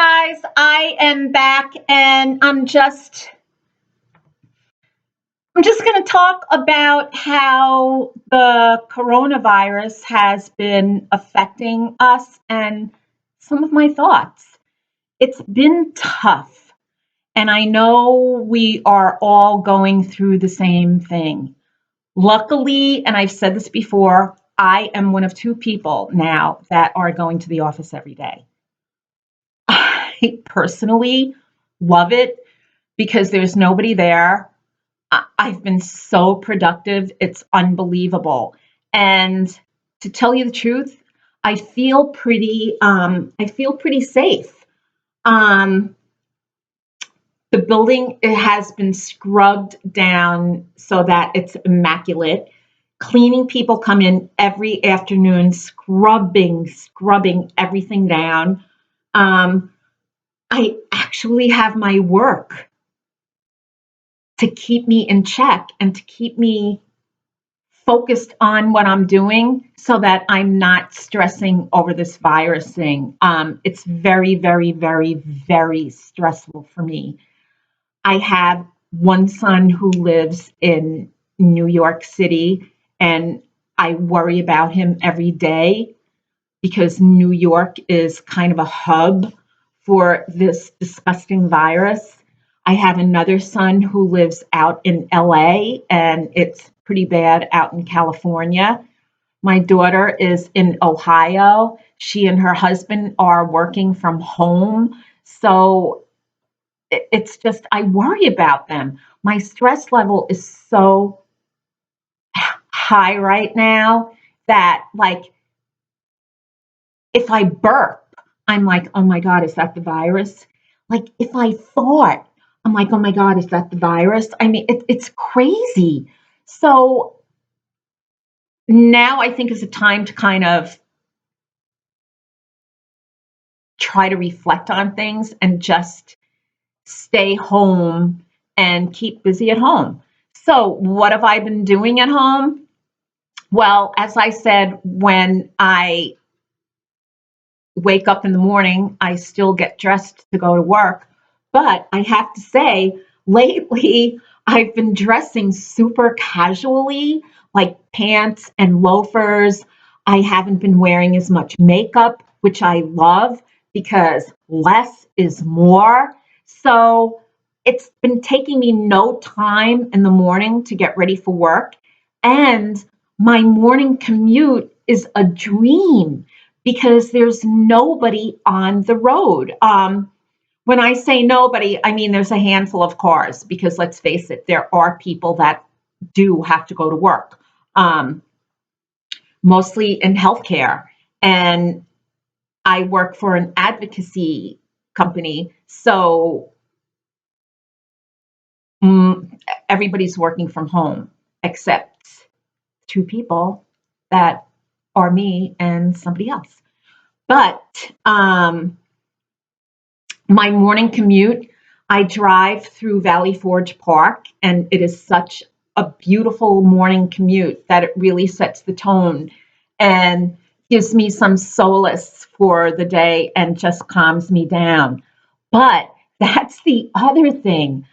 guys, I am back and I'm just going to talk about how the coronavirus has been affecting us and some of my thoughts. It's been tough, and I know we are all going through the same thing. Luckily, and I've said this before, I am one of two people now that are going to the office every day. I personally love it because there's nobody there. I've been so productive. It's unbelievable. And to tell you the truth, I feel pretty safe. Um, the building, it has been scrubbed down so that it's immaculate. Cleaning people come in every afternoon, scrubbing everything down. Um, I actually have my work to keep me in check and to keep me focused on what I'm doing so that I'm not stressing over this virus thing. It's very, very, very, very stressful for me. I have one son who lives in New York City, and I worry about him every day because New York is kind of a hub for this disgusting virus. I have another son who lives out in LA, and it's pretty bad out in California. My daughter is in Ohio. She and her husband are working from home. So it's just, I worry about them. My stress level is so high right now that, like, if I burp, I'm like, oh my God, is that the virus? Like, if I fart, I'm like, oh my God, is that the virus? I mean, it's crazy. So now I think is a time to kind of try to reflect on things and just stay home and keep busy at home. So, what have I been doing at home? Well, as I said, when I wake up in the morning, I still get dressed to go to work. But I have to say, lately, I've been dressing super casually, like pants and loafers. I haven't been wearing as much makeup, which I love because less is more. So it's been taking me no time in the morning to get ready for work. And my morning commute is a dream because there's nobody on the road. When I say nobody, I mean there's a handful of cars because let's face it, there are people that do have to go to work, um, mostly in healthcare. And I work for an advocacy company. So everybody's working from home except two people that are me and somebody else. But my morning commute, I drive through Valley Forge Park, and it is such a beautiful morning commute that it really sets the tone and gives me some solace for the day and just calms me down. But that's the other thing.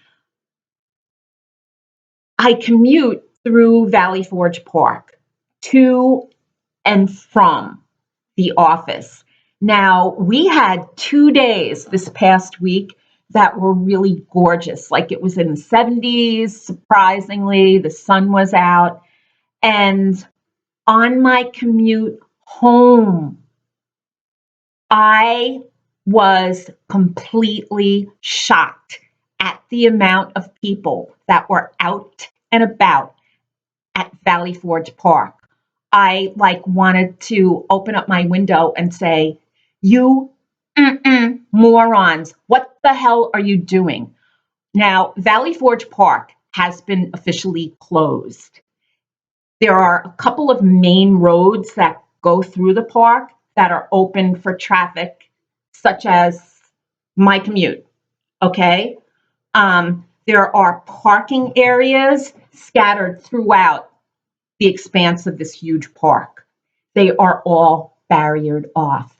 I commute through Valley Forge Park to and from the office. Now, we had 2 days this past week that were really gorgeous. Like it was in the 70s, surprisingly, the sun was out. And on my commute home, I was completely shocked at the amount of people that were out and about at Valley Forge Park. I like wanted to open up my window and say, "You morons, what the hell are you doing?" Now, Valley Forge Park has been officially closed. There are a couple of main roads that go through the park that are open for traffic, such as my commute. Okay. There are parking areas scattered throughout the expanse of this huge park. They are all barriered off.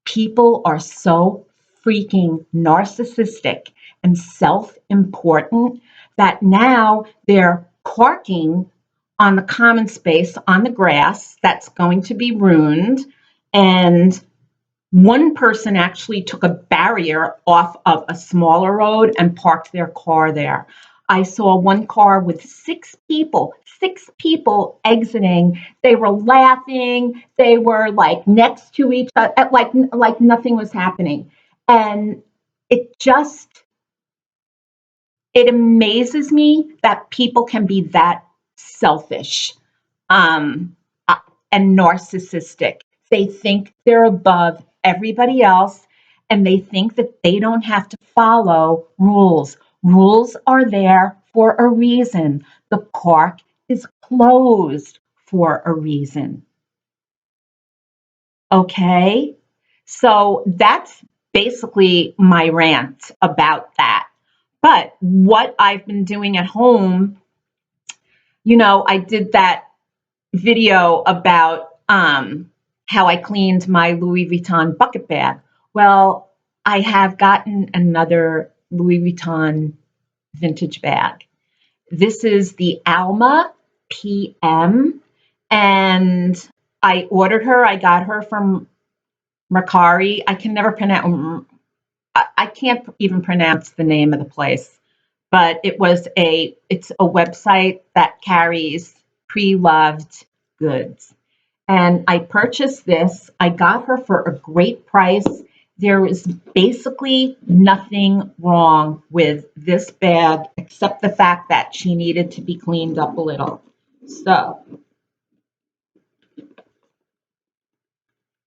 People are so freaking narcissistic and self-important that now they're parking on the common space on the grass that's going to be ruined. And one person actually took a barrier off of a smaller road and parked their car there. I saw one car with six people exiting. They were laughing. They were like next to each other, like nothing was happening. And it just, it amazes me that people can be that selfish um, and narcissistic. They think they're above everybody else, and they think that they don't have to follow rules. Rules are there for a reason. The park is closed for a reason. Okay? So that's basically my rant about that. But what I've been doing at home, I did that video about how I cleaned my Louis Vuitton bucket bag. Well, I have gotten another Louis Vuitton vintage bag. This is the Alma PM, and I ordered her. I got her from Mercari. I can never pronounce. I can't even pronounce the name of the place, but it's a website that carries pre-loved goods. And I purchased this. I got her for a great price. There was basically nothing wrong with this bag except the fact that she needed to be cleaned up a little. So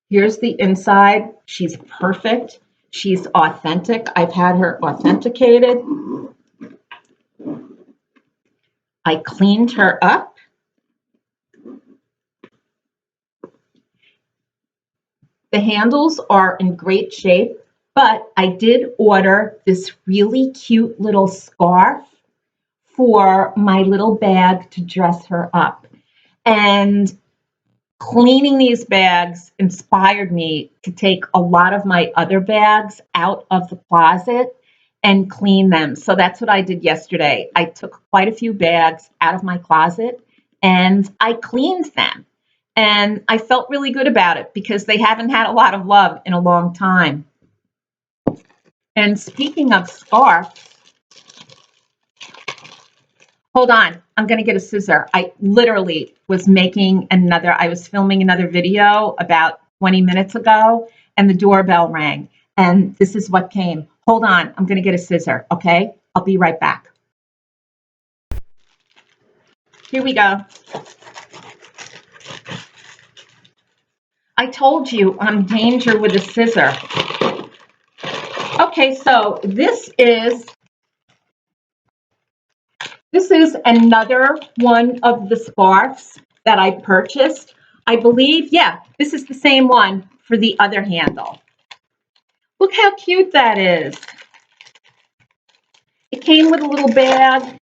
here's the inside. She's perfect. She's authentic. I've had her authenticated. I cleaned her up. The handles are in great shape, but I did order this really cute little scarf for my little bag to dress her up. And cleaning these bags inspired me to take a lot of my other bags out of the closet and clean them. So that's what I did yesterday. I took quite a few bags out of my closet and I cleaned them. And I felt really good about it because they haven't had a lot of love in a long time. And speaking of scarves, hold on, I'm going to get a scissor. I literally was I was filming another video about 20 minutes ago, and the doorbell rang. And this is what came. Hold on, I'm going to get a scissor, okay? I'll be right back. Here we go. I told you I'm danger with a scissor. Okay, so this is another one of the scarves that I purchased. I believe, yeah, this is the same one for the other handle. Look how cute that is. It came with a little bag.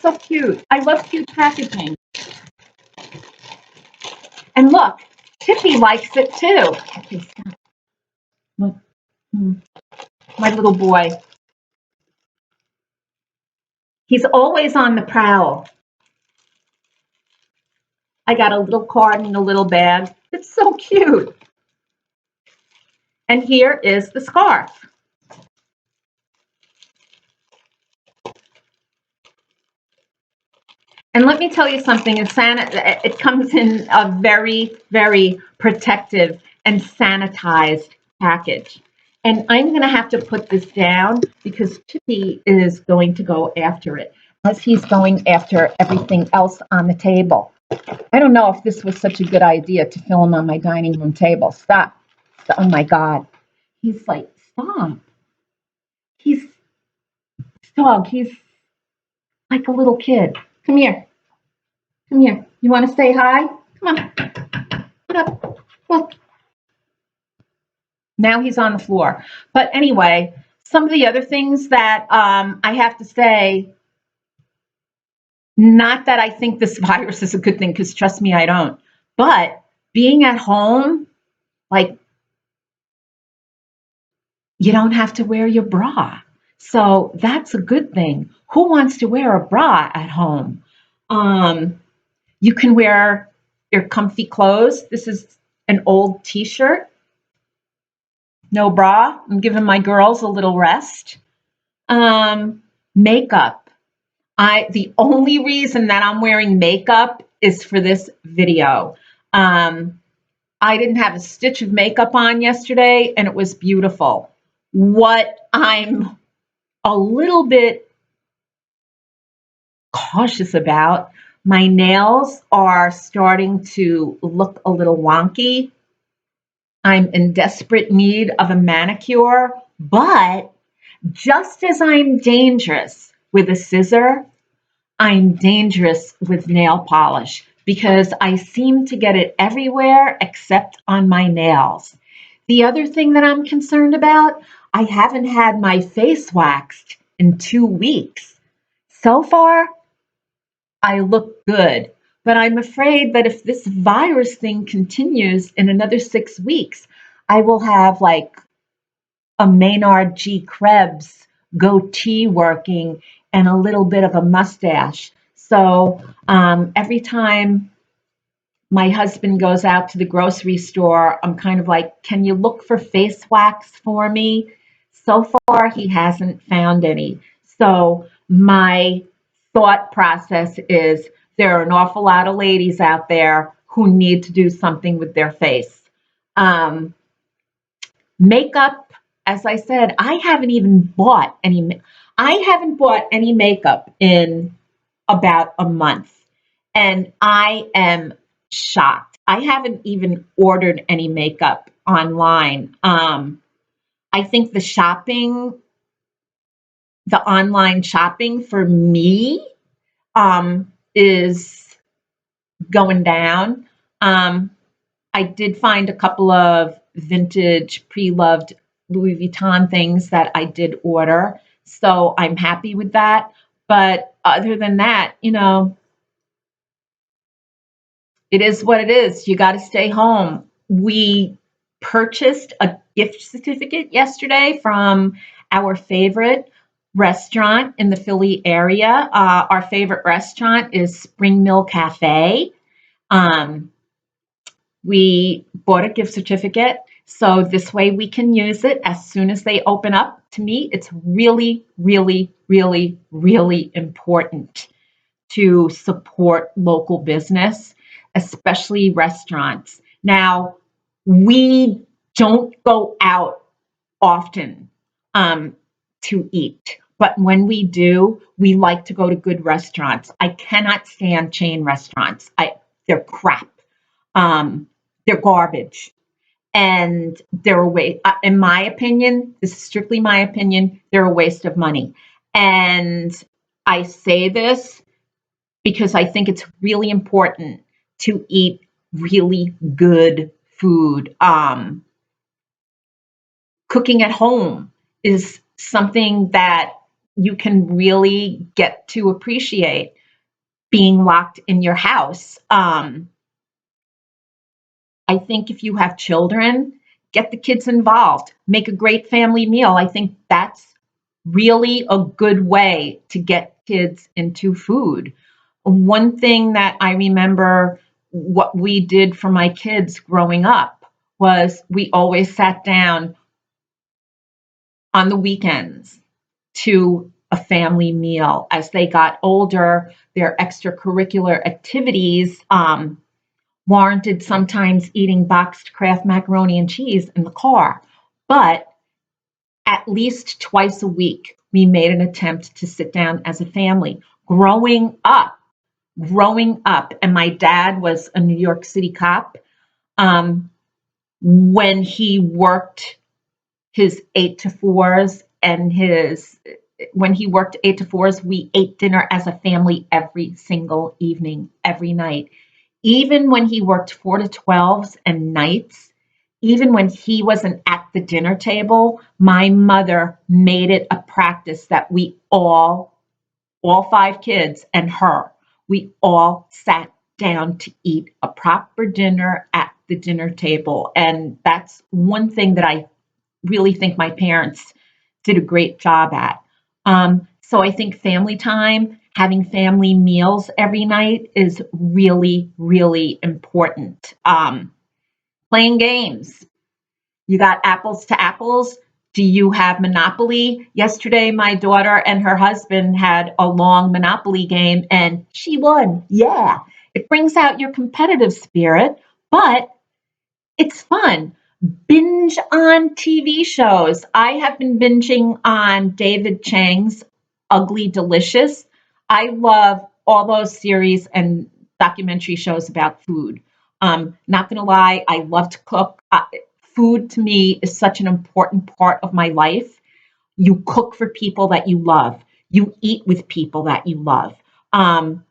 So cute. I love cute packaging. And look, Tippy likes it too. Okay, stop. Look, my little boy. He's always on the prowl. I got a little card in a little bag. It's so cute. And here is the scarf. And let me tell you something, it comes in a very, very protective and sanitized package. And I'm going to have to put this down because Chippy is going to go after it as he's going after everything else on the table. I don't know if this was such a good idea to film on my dining room table. Stop. Oh my God. He's like, stop. He's like a little kid. Come here. Come here. You want to say hi? Come on. Get up. Look. Now he's on the floor. But anyway, some of the other things that I have to say, not that I think this virus is a good thing, because trust me, I don't. But being at home, like, you don't have to wear your bra. So that's a good thing. Who wants to wear a bra at home? Um, you can wear your comfy clothes. This is an old t-shirt, no bra. I'm giving my girls a little rest. Um, Makeup. The only reason that I'm wearing makeup is for this video. Um, I didn't have a stitch of makeup on yesterday and it was beautiful. What I'm a little bit cautious about, my nails are starting to look a little wonky. I'm in desperate need of a manicure, but just as I'm dangerous with a scissor, I'm dangerous with nail polish because I seem to get it everywhere except on my nails. The other thing that I'm concerned about, I haven't had my face waxed in 2 weeks. So far, I look good, but I'm afraid that if this virus thing continues in another 6 weeks, I will have like a Maynard G. Krebs goatee working and a little bit of a mustache. So every time my husband goes out to the grocery store, I'm kind of like, can you look for face wax for me? So far, he hasn't found any. So my thought process is there are an awful lot of ladies out there who need to do something with their face. Um, Makeup, as I said, I haven't bought any makeup in about a month. And I am shocked. I haven't even ordered any makeup online. I think the online shopping for me, is going down. Um, I did find a couple of vintage pre-loved Louis Vuitton things that I did order. So I'm happy with that. But other than that, it is what it is. You got to stay home. We purchased a gift certificate yesterday from our favorite restaurant in the Philly area. Our favorite restaurant is Spring Mill Cafe. Um, we bought a gift certificate so this way we can use it as soon as they open up. To me, it's really, really, really, really important to support local business, especially restaurants. Now, we don't go out often um, to eat, but when we do, we like to go to good restaurants. I cannot stand chain restaurants. They're crap. Um, they're garbage. And they're a waste, in my opinion, this is strictly my opinion, they're a waste of money. And I say this because I think it's really important to eat really good food. Cooking at home is something that you can really get to appreciate being locked in your house. I think if you have children, get the kids involved, make a great family meal. I think that's really a good way to get kids into food. One thing that I remember what we did for my kids growing up was we always sat down on the weekends to a family meal. As they got older, their extracurricular activities warranted sometimes eating boxed Kraft macaroni and cheese in the car. But at least twice a week, we made an attempt to sit down as a family. Growing up, and my dad was a New York City cop. Um, when he worked his 8 to 4s and his when he worked 8 to 4s, we ate dinner as a family every single evening, every night. Even when he worked 4 to 12s and nights, even when he wasn't at the dinner table, my mother made it a practice that all 5 kids and her, we all sat down to eat a proper dinner at the dinner table. And that's one thing that I really think my parents did a great job at. So I think family time, having family meals every night is really, really important. Playing games. You got apples to apples. Do you have Monopoly? Yesterday, my daughter and her husband had a long Monopoly game and she won. Yeah, it brings out your competitive spirit, but it's fun. Binge on TV shows. I have been binging on David Chang's Ugly Delicious. I love all those series and documentary shows about food. Not gonna lie, I love to cook. Food to me is such an important part of my life. You cook for people that you love. You eat with people that you love. Um,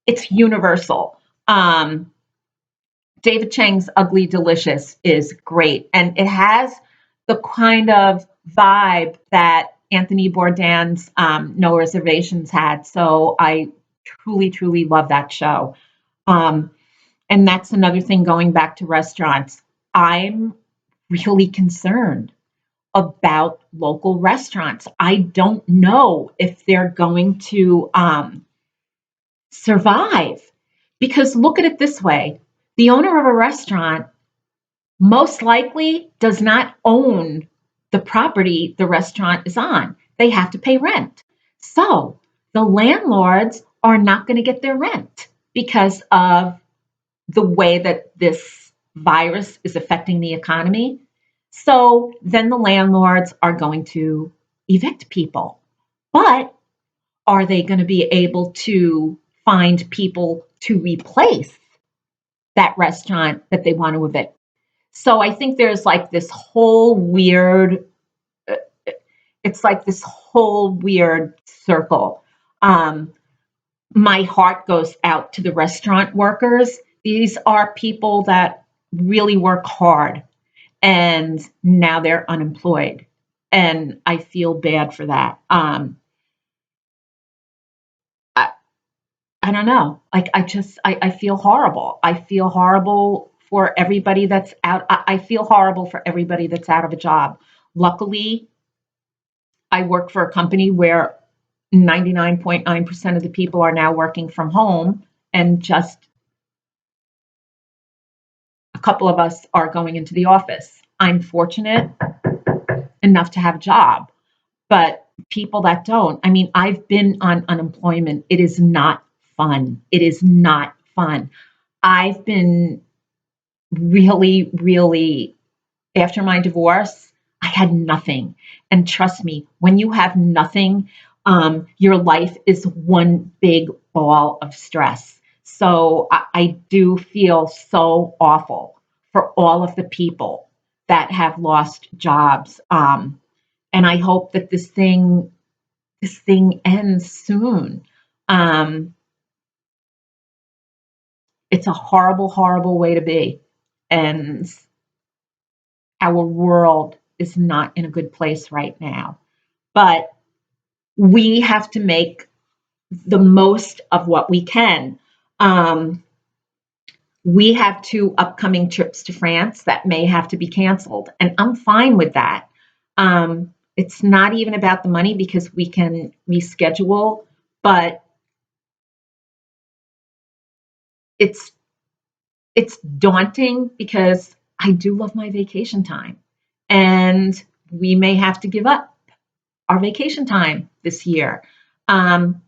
it's universal. David Chang's Ugly Delicious is great, and it has the kind of vibe that Anthony Bourdain's No Reservations had. So I truly, truly love that show. Um, and that's another thing going back to restaurants. I'm really concerned about local restaurants. I don't know if they're going to survive because look at it this way, the owner of a restaurant most likely does not own the property the restaurant is on. They have to pay rent. So the landlords are not going to get their rent because of the way that this virus is affecting the economy. So then the landlords are going to evict people. But are they going to be able to find people to replace that restaurant that they want to evict? So I think there's like this whole weird, uh, it's like this whole weird circle. Um, my heart goes out to the restaurant workers. These are people that really work hard and now they're unemployed. And I feel bad for that. I, I don't know. Like I feel horrible. I feel horrible for everybody that's out. I feel horrible for everybody that's out of a job. Luckily, I work for a company where 99.9% of the people are now working from home, and just a couple of us are going into the office. I'm fortunate enough to have a job, but people that don't, I mean, I've been on unemployment. It is not fun. It is not fun. I've been really, really, after my divorce, I had nothing. And trust me, when you have nothing, your life is one big ball of stress. So I do feel so awful for all of the people that have lost jobs. And I hope that this thing ends soon. Um, it's a horrible, horrible way to be. And our world is not in a good place right now. But we have to make the most of what we can. Um, we have 2 upcoming trips to France that may have to be canceled, and I'm fine with that. It's not even about the money because we can reschedule, but it's it's daunting because I do love my vacation time, and we may have to give up our vacation time this year. Um,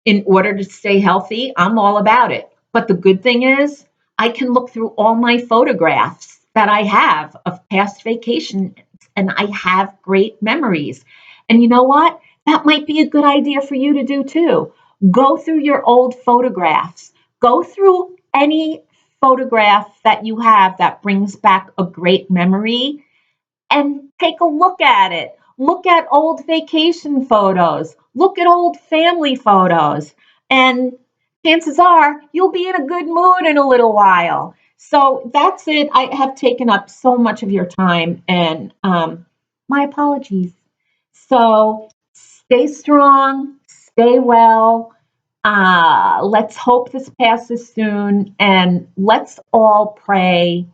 in order to stay healthy, I'm all about it. But the good thing is, I can look through all my photographs that I have of past vacations and I have great memories. And you know what? That might be a good idea for you to do too. Go through your old photographs, go through any photograph that you have that brings back a great memory and take a look at it. Look at old vacation photos. Look at old family photos. And chances are you'll be in a good mood in a little while. So that's it. I have taken up so much of your time, and my apologies. So stay strong, stay well. Let's hope this passes soon, and let's all pray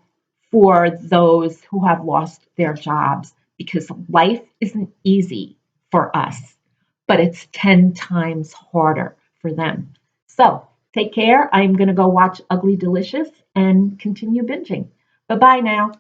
for those who have lost their jobs, because life isn't easy for us, but it's 10 times harder for them. So take care. I'm going to go watch Ugly Delicious and continue binging. Bye bye now.